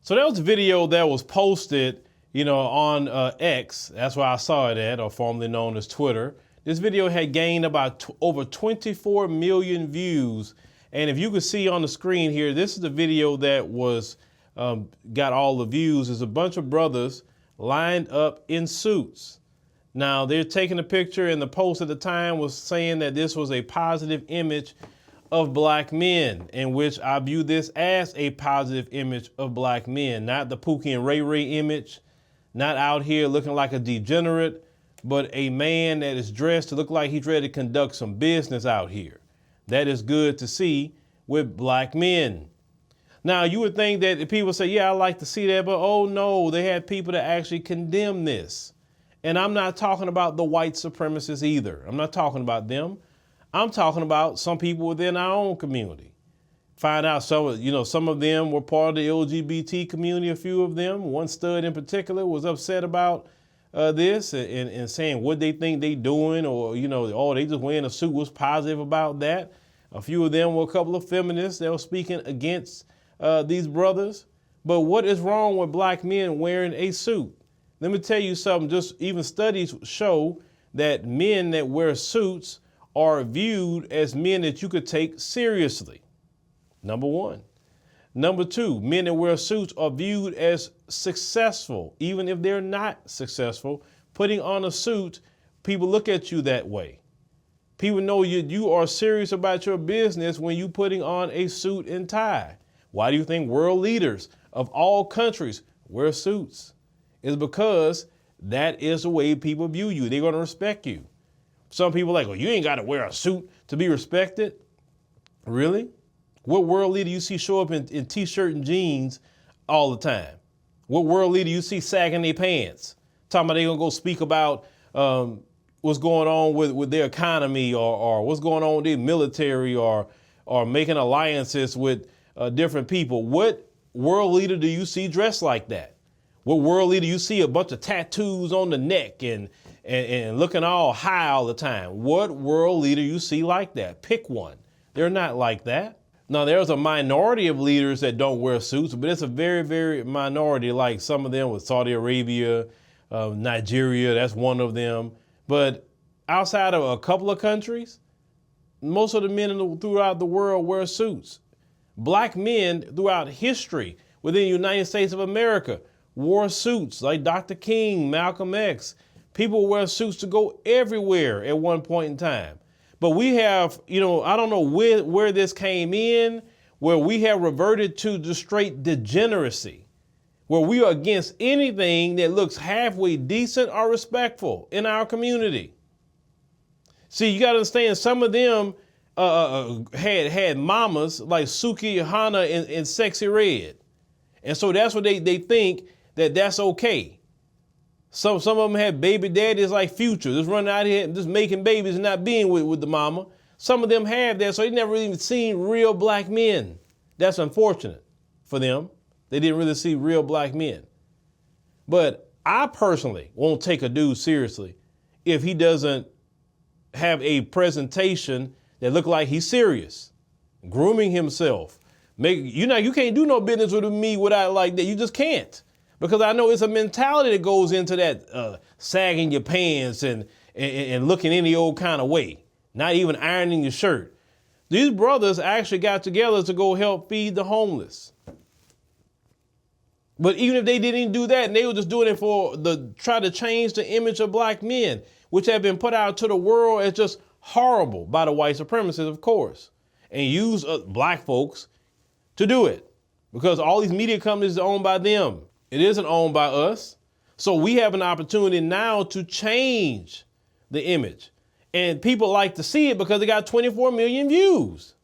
So that was a video that was posted, on X. That's where I saw it at, or formerly known as Twitter. This video had gained about over 24 million views. And if you can see on the screen here, this is the video that was got all the views. There's a bunch of brothers lined up in suits. Now they're taking a picture, and the post at the time was saying that this was a positive image of black men, in which I view this as a positive image of black men, not the Pookie and Ray Ray image, not out here looking like a degenerate, but a man that is dressed to look like he's ready to conduct some business out here. That is good to see with black men. Now, you would think that if people say, yeah, I like to see that, but oh no, they had people that actually condemn this. And I'm not talking about the white supremacists either. I'm not talking about them. I'm talking about some people within our own community. Find out some of them were part of the LGBT community, a few of them. One stud in particular was upset about this and saying what they think they doing, or, they just wearing a suit, was positive about that. A few of them were a couple of feminists that were speaking against these brothers. But what is wrong with black men wearing a suit? Let me tell you something. Just even studies show that men that wear suits are viewed as men that you could take seriously. Number one. Number two, men that wear suits are viewed as successful, even if they're not successful. Putting on a suit, people look at you that way. People know you are serious about your business when you're putting on a suit and tie. Why do you think world leaders of all countries wear suits? It's because that is the way people view you. They're going to respect you. Some people are like, well, you ain't got to wear a suit to be respected. Really? What world leader you see show up in t-shirt and jeans all the time? What world leader you see sagging their pants? Talking about they gonna go speak about what's going on with their economy, or what's going on with their military, or making alliances with different people. What world leader do you see dressed like that? What world leader you see a bunch of tattoos on the neck and looking all high all the time? What world leader you see like that? Pick one. They're not like that. Now, there's a minority of leaders that don't wear suits, but it's a very, very minority, like some of them with Saudi Arabia, Nigeria, that's one of them. But outside of a couple of countries, most of the men throughout the world wear suits. Black men throughout history within the United States of America wore suits, like Dr. King, Malcolm X. People wear suits to go everywhere at one point in time. But we have, I don't know where this came in, where we have reverted to just straight degeneracy, where we are against anything that looks halfway decent or respectful in our community. See, you got to understand, some of them had mamas like Suki, Hana, and Sexy Red. And so that's what they think that's okay. Some of them had baby daddies like Future, just running out here and just making babies and not being with the mama. Some of them have that, so they never even seen real black men. That's unfortunate for them. They didn't really see real black men. But I personally won't take a dude seriously if he doesn't have a presentation that look like he's serious, grooming himself. You can't do no business with me without like that. You just can't. Because I know it's a mentality that goes into that sagging your pants and looking any old kind of way, not even ironing your shirt. These brothers actually got together to go help feed the homeless. But even if they didn't do that, and they were just doing it try to change the image of black men, which have been put out to the world as just horrible by the white supremacists, of course, and use black folks to do it, because all these media companies are owned by them. It isn't owned by us. So we have an opportunity now to change the image. And people like to see it because they got 24 million views.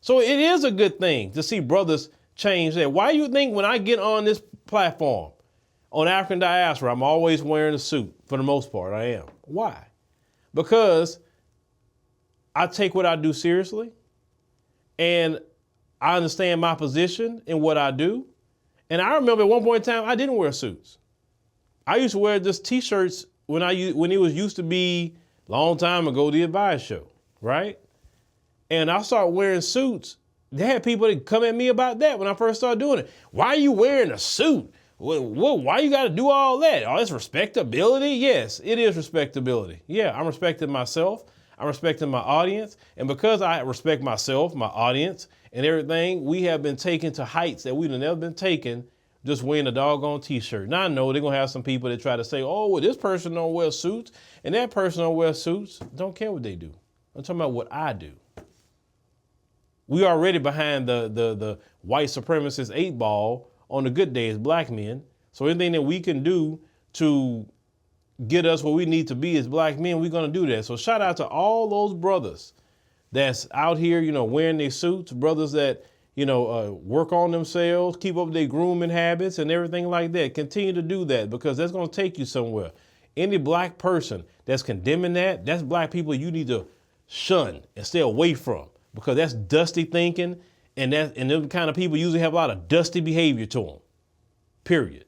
So it is a good thing to see brothers change that. Why do you think when I get on this platform on African Diaspora, I'm always wearing a suit? For the most part, I am. Why? Because I take what I do seriously, and I understand my position in what I do. And I remember at one point in time, I didn't wear suits. I used to wear just t-shirts when it was used to be a long time ago, the Advice Show, right? And I started wearing suits They had people that come at me about that when I first started doing it. Why are you wearing a suit? Why you got to do all that? Oh, it's respectability? Yes, it is respectability. Yeah, I'm respecting myself. I'm respecting my audience. And because I respect myself, my audience, and everything, we have been taken to heights that we've never been taken just wearing a doggone t-shirt. Now I know they're going to have some people that try to say, oh, well, this person don't wear suits and that person don't wear suits. Don't care what they do. I'm talking about what I do. We already behind the white supremacist 8-ball on the good days, black men. So anything that we can do to get us where we need to be as black men, we're going to do that. So shout out to all those brothers that's out here, wearing their suits, brothers that, work on themselves, keep up their grooming habits and everything like that. Continue to do that because that's going to take you somewhere. Any black person that's condemning that's black people you need to shun and stay away from because that's dusty thinking and them kind of people usually have a lot of dusty behavior to them, period.